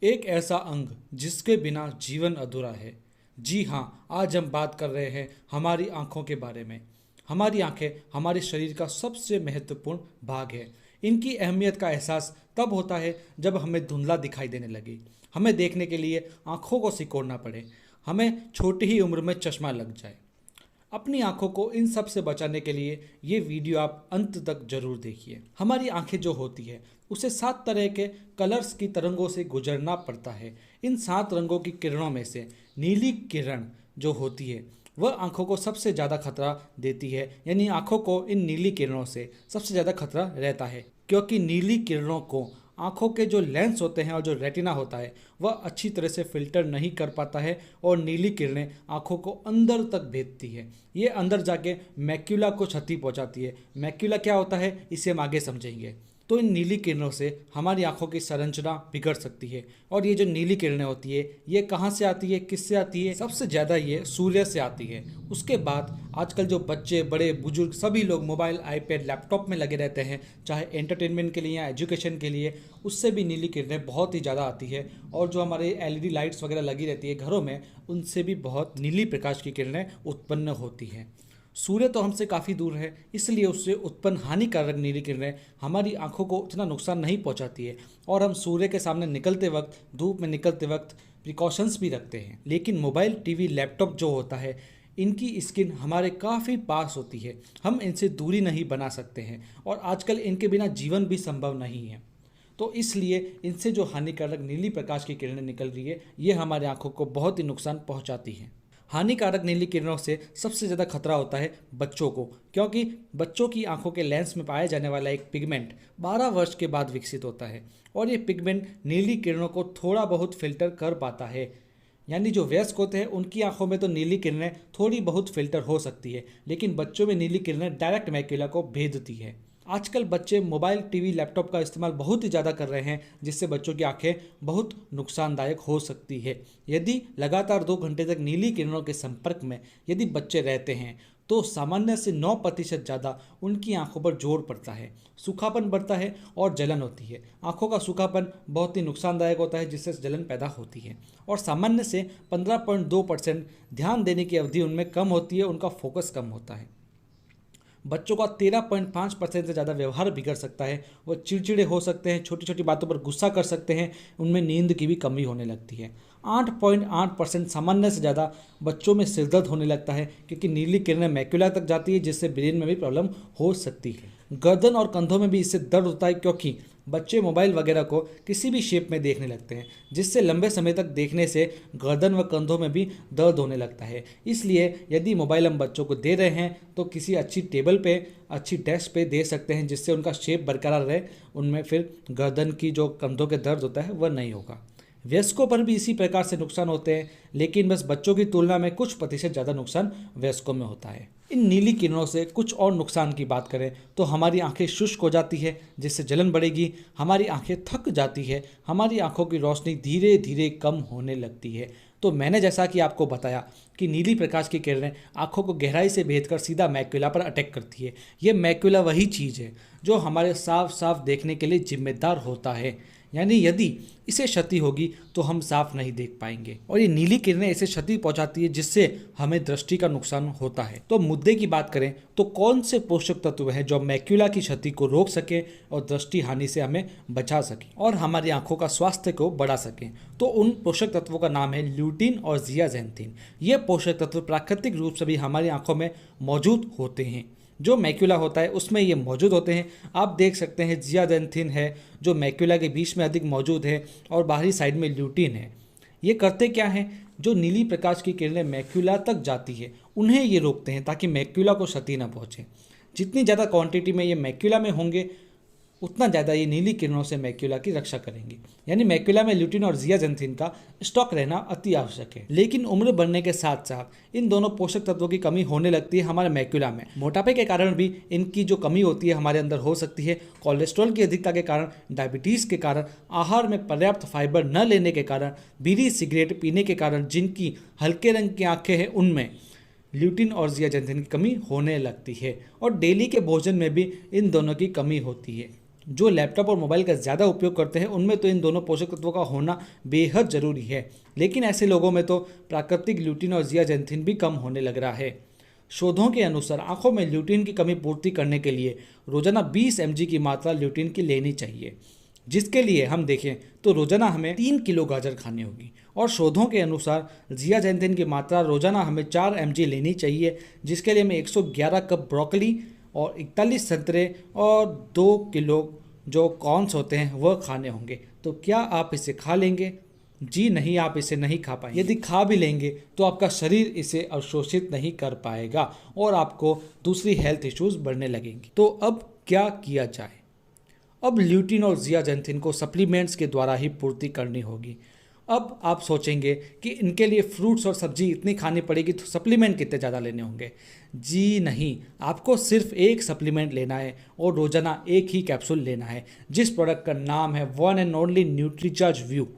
एक ऐसा अंग जिसके बिना जीवन अधूरा है। जी हाँ, आज हम बात कर रहे हैं हमारी आँखों के बारे में। हमारी आँखें हमारे शरीर का सबसे महत्वपूर्ण भाग है। इनकी अहमियत का एहसास तब होता है जब हमें धुंधला दिखाई देने लगे, हमें देखने के लिए आँखों को सिकोड़ना पड़े, हमें छोटी ही उम्र में चश्मा लग जाए। अपनी आंखों को इन सब से बचाने के लिए ये वीडियो आप अंत तक जरूर देखिए। हमारी आंखें जो होती है उसे 7 तरह के कलर्स की तरंगों से गुजरना पड़ता है। इन 7 रंगों की किरणों में से नीली किरण जो होती है वह आंखों को सबसे ज़्यादा खतरा देती है। यानी आंखों को इन नीली किरणों से सबसे ज़्यादा खतरा रहता है, क्योंकि नीली किरणों को आँखों के जो लेंस होते हैं और जो रेटिना होता है वह अच्छी तरह से फिल्टर नहीं कर पाता है और नीली किरणें आँखों को अंदर तक भेजती है। ये अंदर जाके मैक्यूला को क्षति पहुंचाती है। मैक्यूला क्या होता है इसे हम आगे समझेंगे। तो इन नीली किरणों से हमारी आंखों की संरचना बिगड़ सकती है। और ये जो नीली किरणें होती है ये कहाँ से आती है, किससे आती है? सबसे ज़्यादा ये सूर्य से आती है। उसके बाद आजकल जो बच्चे, बड़े बुजुर्ग सभी लोग मोबाइल, आईपैड, लैपटॉप में लगे रहते हैं, चाहे एंटरटेनमेंट के लिए या एजुकेशन के लिए, उससे भी नीली किरणें बहुत ही ज़्यादा आती है। और जो हमारे एलईडी लाइट्स वगैरह लगी रहती है घरों में, उनसे भी बहुत नीली प्रकाश की किरणें उत्पन्न होती हैं। सूर्य तो हमसे काफ़ी दूर है, इसलिए उससे उत्पन्न हानिकारक नीली किरणें हमारी आंखों को इतना नुकसान नहीं पहुंचाती है। और हम सूर्य के सामने निकलते वक्त, धूप में निकलते वक्त प्रिकॉशंस भी रखते हैं। लेकिन मोबाइल, टीवी, लैपटॉप जो होता है, इनकी स्किन हमारे काफ़ी पास होती है। हम इनसे दूरी नहीं बना सकते हैं और आजकल इनके बिना जीवन भी संभव नहीं है। तो इसलिए इनसे जो हानिकारक नीली प्रकाश की किरणें निकल रही है ये हमारे आंखों को बहुत ही नुकसान पहुंचाती हैं। हानिकारक नीली किरणों से सबसे ज़्यादा खतरा होता है बच्चों को, क्योंकि बच्चों की आंखों के लेंस में पाया जाने वाला एक पिगमेंट 12 वर्ष के बाद विकसित होता है और ये पिगमेंट नीली किरणों को थोड़ा बहुत फिल्टर कर पाता है। यानी जो वयस्क होते हैं उनकी आंखों में तो नीली किरणें थोड़ी बहुत फिल्टर हो सकती है, लेकिन बच्चों में नीली किरणें डायरेक्ट मैक्यूला को भेदती है। आजकल बच्चे मोबाइल, टीवी, लैपटॉप का इस्तेमाल बहुत ही ज़्यादा कर रहे हैं, जिससे बच्चों की आंखें बहुत नुकसानदायक हो सकती है। यदि लगातार 2 घंटे तक नीली किरणों के संपर्क में यदि बच्चे रहते हैं तो सामान्य से 9% ज़्यादा उनकी आंखों पर जोर पड़ता है, सूखापन बढ़ता है और जलन होती है। आंखों का सूखापन बहुत ही नुकसानदायक होता है, जिससे जलन पैदा होती है। और सामान्य से 15.2% ध्यान देने की अवधि उनमें कम होती है, उनका फोकस कम होता है। बच्चों का 13.5% से ज़्यादा व्यवहार बिगड़ सकता है। वो चिड़चिड़े हो सकते हैं, छोटी छोटी बातों पर गुस्सा कर सकते हैं, उनमें नींद की भी कमी होने लगती है। 8.8% सामान्य से ज़्यादा बच्चों में सिरदर्द होने लगता है, क्योंकि नीली किरणें मैक्यूला तक जाती है, जिससे ब्रेन में भी प्रॉब्लम हो सकती है। गर्दन और कंधों में भी इससे दर्द होता है, क्योंकि बच्चे मोबाइल वगैरह को किसी भी शेप में देखने लगते हैं, जिससे लंबे समय तक देखने से गर्दन व कंधों में भी दर्द होने लगता है। इसलिए यदि मोबाइल हम बच्चों को दे रहे हैं तो किसी अच्छी टेबल पे, अच्छी डेस्क पे दे सकते हैं, जिससे उनका शेप बरकरार रहे, उनमें फिर गर्दन की जो कंधों के दर्द होता है वह नहीं होगा। वयस्कों पर भी इसी प्रकार से नुकसान होते हैं, लेकिन बस बच्चों की तुलना में कुछ प्रतिशत ज़्यादा नुकसान वयस्कों में होता है। इन नीली किरणों से कुछ और नुकसान की बात करें तो हमारी आंखें शुष्क हो जाती है, जिससे जलन बढ़ेगी, हमारी आंखें थक जाती है, हमारी आंखों की रोशनी धीरे धीरे कम होने लगती है। तो मैंने जैसा कि आपको बताया कि नीली प्रकाश की किरणें आंखों को गहराई से भेदकर सीधा मैक्यूला पर अटैक करती है। ये मैक्यूला वही चीज़ है जो हमारे साफ साफ देखने के लिए जिम्मेदार होता है। यानी यदि इसे क्षति होगी तो हम साफ नहीं देख पाएंगे, और ये नीली किरणें इसे क्षति पहुंचाती है, जिससे हमें दृष्टि का नुकसान होता है। तो मुद्दे की बात करें तो कौन से पोषक तत्व हैं जो मैक्यूला की क्षति को रोक सके और दृष्टि हानि से हमें बचा सके और हमारी आंखों का स्वास्थ्य को बढ़ा सकें? तो उन पोषक तत्वों का नाम है ल्यूटिन और जियाजेंथिन। ये पोषक तत्व प्राकृतिक रूप से भी हमारी आंखों में मौजूद होते हैं। जो मैक्यूला होता है उसमें ये मौजूद होते हैं। आप देख सकते हैं जियाजेंथिन है जो मैक्यूला के बीच में अधिक मौजूद है, और बाहरी साइड में ल्यूटिन है। ये करते क्या हैं? जो नीली प्रकाश की किरणें मैक्यूला तक जाती है उन्हें ये रोकते हैं, ताकि मैक्यूला को क्षति न पहुँचे। जितनी ज़्यादा क्वांटिटी में ये मैक्यूला में होंगे उतना ज़्यादा ये नीली किरणों से मैक्यूला की रक्षा करेंगे। यानी मैक्यूला में ल्यूटिन और जियाजेंथिन का स्टॉक रहना अति आवश्यक है। लेकिन उम्र बढ़ने के साथ साथ इन दोनों पोषक तत्वों की कमी होने लगती है हमारे मैक्यूला में। मोटापे के कारण भी इनकी जो कमी होती है हमारे अंदर हो सकती है। कोलेस्ट्रॉल की अधिकता के कारण, डायबिटीज़ के कारण, आहार में पर्याप्त फाइबर न लेने के कारण, बीड़ी सिगरेट पीने के कारण जिनकी हल्के रंग की आँखें हैं उनमें ल्यूटिन और जियाजेंथिन की कमी होने लगती है। और डेली के भोजन में भी इन दोनों की कमी होती है। जो लैपटॉप और मोबाइल का ज़्यादा उपयोग करते हैं उनमें तो इन दोनों पोषक तत्वों का होना बेहद ज़रूरी है, लेकिन ऐसे लोगों में तो प्राकृतिक ल्यूटिन और जियाजेंथिन भी कम होने लग रहा है। शोधों के अनुसार आंखों में ल्यूटिन की कमी पूर्ति करने के लिए रोजाना 20 mg की मात्रा ल्यूटिन की लेनी चाहिए, जिसके लिए हम देखें तो रोजाना हमें 3 किलो गाजर खानी होगी। और शोधों के अनुसार जियाजेंथिन की मात्रा रोजाना हमें 4 mg लेनी चाहिए, जिसके लिए हमें 111 कप ब्रोकली और 41 संतरे और 2 किलो जो कॉर्न्स होते हैं वह खाने होंगे। तो क्या आप इसे खा लेंगे? जी नहीं, आप इसे नहीं खा पाएंगे। यदि खा भी लेंगे तो आपका शरीर इसे अवशोषित नहीं कर पाएगा और आपको दूसरी हेल्थ इश्यूज बढ़ने लगेंगी। तो अब क्या किया जाए? अब ल्यूटिन और जियाजेंथिन को सप्लीमेंट्स के द्वारा ही पूर्ति करनी होगी। अब आप सोचेंगे कि इनके लिए फ्रूट्स और सब्जी इतनी खानी पड़ेगी तो सप्लीमेंट कितने ज़्यादा लेने होंगे? जी नहीं, आपको सिर्फ एक सप्लीमेंट लेना है और रोजाना एक ही कैप्सूल लेना है, जिस प्रोडक्ट का नाम है one and only Nutricharge view.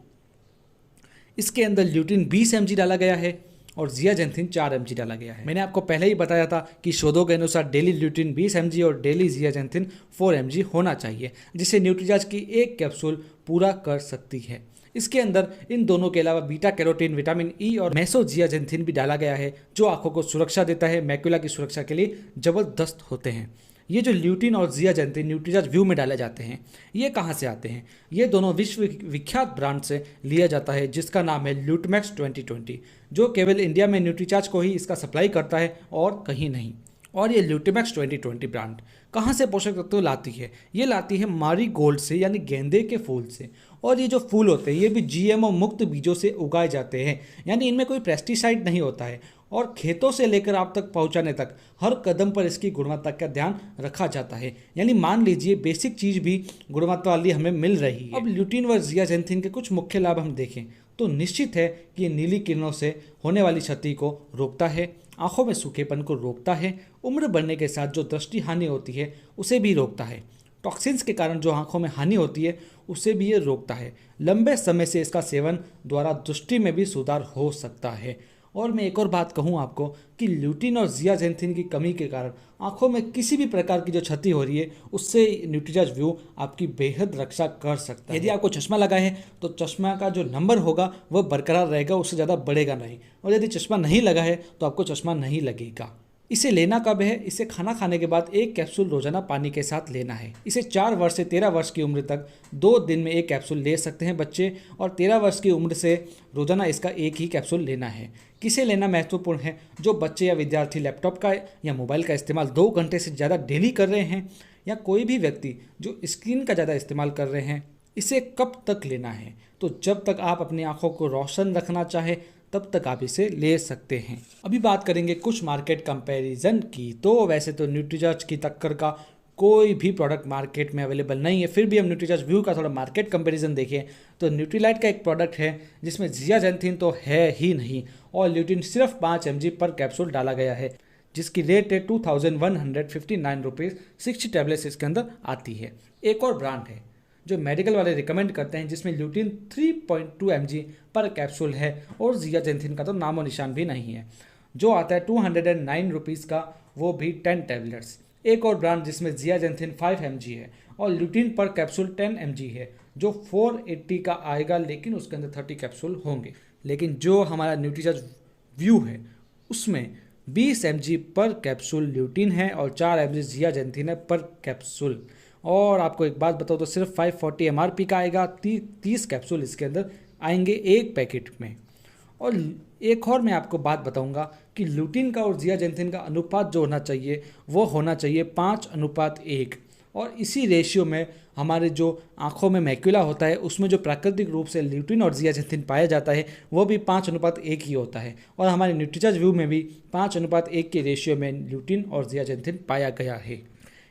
इसके अंदर ल्यूटिन 20 mg डाला गया है और जियाजेंथिन 4 mg डाला गया है। मैंने आपको पहले ही बताया था कि शोधों के अनुसार डेली ल्यूटिन 20 mg और डेली जियाजेंथिन 4 mg होना चाहिए, जिसे न्यूट्रीचार्ज की एक कैप्सूल पूरा कर सकती है। इसके अंदर इन दोनों के अलावा बीटा कैरोटीन, विटामिन ई और मेसोजियाजेंथिन भी डाला गया है, जो आंखों को सुरक्षा देता है, मैक्युला की सुरक्षा के लिए जबरदस्त होते हैं। ये जो ल्यूटिन और जियाजेंथिन न्यूट्रीचार्ज व्यू में डाले जाते हैं, ये कहाँ से आते हैं? ये दोनों विश्व विख्यात ब्रांड से लिया जाता है, जिसका नाम है ल्यूटमैक्स 2020, जो केवल इंडिया में न्यूट्रीचार्ज को ही इसका सप्लाई करता है और कहीं नहीं। और ये ल्यूटमैक्स 2020 ब्रांड कहाँ से पोषक तत्व लाती है? ये लाती है मारी गोल्ड से, यानी गेंदे के फूल से। और ये जो फूल होते हैं ये भी जीएमओ मुक्त बीजों से उगाए जाते हैं, यानी इनमें कोई पेस्टिसाइड नहीं होता है। और खेतों से लेकर आप तक पहुंचाने तक हर कदम पर इसकी गुणवत्ता का ध्यान रखा जाता है, यानी मान लीजिए बेसिक चीज़ भी गुणवत्ता वाली हमें मिल रही है। अब ल्यूटिन व जियाजेंथिन के कुछ मुख्य लाभ हम देखें तो निश्चित है कि ये नीली किरणों से होने वाली क्षति को रोकता है, आंखों में सूखेपन को रोकता है, उम्र बढ़ने के साथ जो दृष्टि हानि होती है उसे भी रोकता है, टॉक्सिन्स के कारण जो आंखों में हानि होती है उसे भी ये रोकता है। लंबे समय से इसका सेवन द्वारा दृष्टि में भी सुधार हो सकता है। और मैं एक और बात कहूँ आपको कि ल्यूटिन और जियाजेंथिन की कमी के कारण आंखों में किसी भी प्रकार की जो क्षति हो रही है उससे न्यूट्रीचार्ज व्यू आपकी बेहद रक्षा कर सकता है। यदि आपको चश्मा लगा है तो चश्मा का जो नंबर होगा वह बरकरार रहेगा, उससे ज़्यादा बढ़ेगा नहीं। और यदि चश्मा नहीं लगा है तो आपको चश्मा नहीं लगेगा। इसे लेना कब है? इसे खाना खाने के बाद एक कैप्सूल रोजाना पानी के साथ लेना है। इसे 4 वर्ष से 13 वर्ष की उम्र तक 2 दिन में एक कैप्सूल ले सकते हैं बच्चे, और 13 वर्ष की उम्र से रोजाना इसका एक ही कैप्सूल लेना है। किसे लेना महत्वपूर्ण है? जो बच्चे या विद्यार्थी लैपटॉप का या मोबाइल का इस्तेमाल 2 घंटे से ज़्यादा डेली कर रहे हैं, या कोई भी व्यक्ति जो स्क्रीन का ज़्यादा इस्तेमाल कर रहे हैं। इसे कब तक लेना है? तो जब तक आप अपनी आंखों को रोशन रखना चाहे तब तक आप इसे ले सकते हैं। अभी बात करेंगे कुछ मार्केट कंपैरिजन की। तो वैसे तो न्यूट्रीचार्ज की टक्कर का कोई भी प्रोडक्ट मार्केट में अवेलेबल नहीं है, फिर भी हम न्यूट्रीचार्ज व्यू का थोड़ा मार्केट कंपैरिजन देखें तो न्यूट्रीलाइट का एक प्रोडक्ट है जिसमें जियाजेंथिन तो है ही नहीं और ल्यूटिन सिर्फ 5 mg पर कैप्सूल डाला गया है, जिसकी रेट है 2159 रुपीज़। 60 टैबलेट्स इसके अंदर आती है। एक और ब्रांड है जो मेडिकल वाले रिकमेंड करते हैं, जिसमें ल्यूटिन 3.2 mg पर कैप्सूल है और जियाजेंथिन का तो नामो निशान भी नहीं है, जो आता है 209 रुपीज़ का, वो भी 10 टैबलेट्स। एक और ब्रांड जिसमें जियाजेंथिन 5 mg है और ल्यूटिन पर कैप्सूल 10 mg है, जो 480 का आएगा, लेकिन उसके अंदर 30 कैप्सूल होंगे। लेकिन जो हमारा न्यूट्रीचार्ज व्यू है उसमें 20 mg पर कैप्सूल ल्यूटिन है और 4 mg जियाजेंथिन है पर कैप्सूल। और आपको एक बात बताओ तो सिर्फ 540 MRP का आएगा, 30 कैप्सूल इसके अंदर आएंगे एक पैकेट में। और एक और मैं आपको बात बताऊंगा कि ल्यूटिन का और जियाजेंथिन का अनुपात जो होना चाहिए वो होना चाहिए 5:1, और इसी रेशियो में हमारे जो आंखों में मैक्युला होता है उसमें जो प्राकृतिक रूप से ल्यूटिन और जियाजेंथिन पाया जाता है वो भी 5:1 ही होता है। और हमारे न्यूट्रीचार्ज व्यू में भी 5:1 के रेशियो में ल्यूटिन और जियाजेंथिन पाया गया है।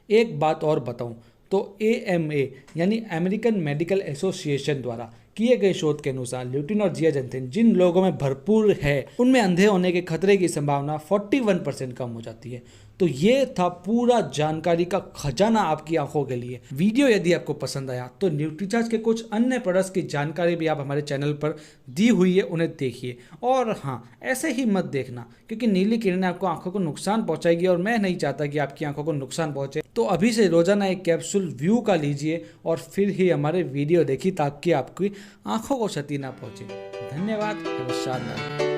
एक बात और बताऊं तो AMA यानी अमेरिकन मेडिकल एसोसिएशन द्वारा किए गए शोध के अनुसार ल्यूटिन और जियाजेंथिन जिन लोगों में भरपूर है उनमें अंधे होने के खतरे की संभावना 41% कम हो जाती है। तो ये था पूरा जानकारी का खजाना आपकी आंखों के लिए। वीडियो यदि आपको पसंद आया तो न्यूट्रीचार्ज के कुछ अन्य प्रोडक्ट्स की जानकारी भी आप हमारे चैनल पर दी हुई है, उन्हें देखिए। और हाँ, ऐसे ही मत देखना क्योंकि नीली किरणें आपको आंखों को नुकसान पहुंचाएगी और मैं नहीं चाहता कि आपकी आंखों को नुकसान पहुंचे। तो अभी से रोजाना एक कैप्सूल व्यू का लीजिए और फिर ही हमारे वीडियो देखिए ताकि आपकी आंखों को क्षति ना पहुंचे। धन्यवाद। शानदार।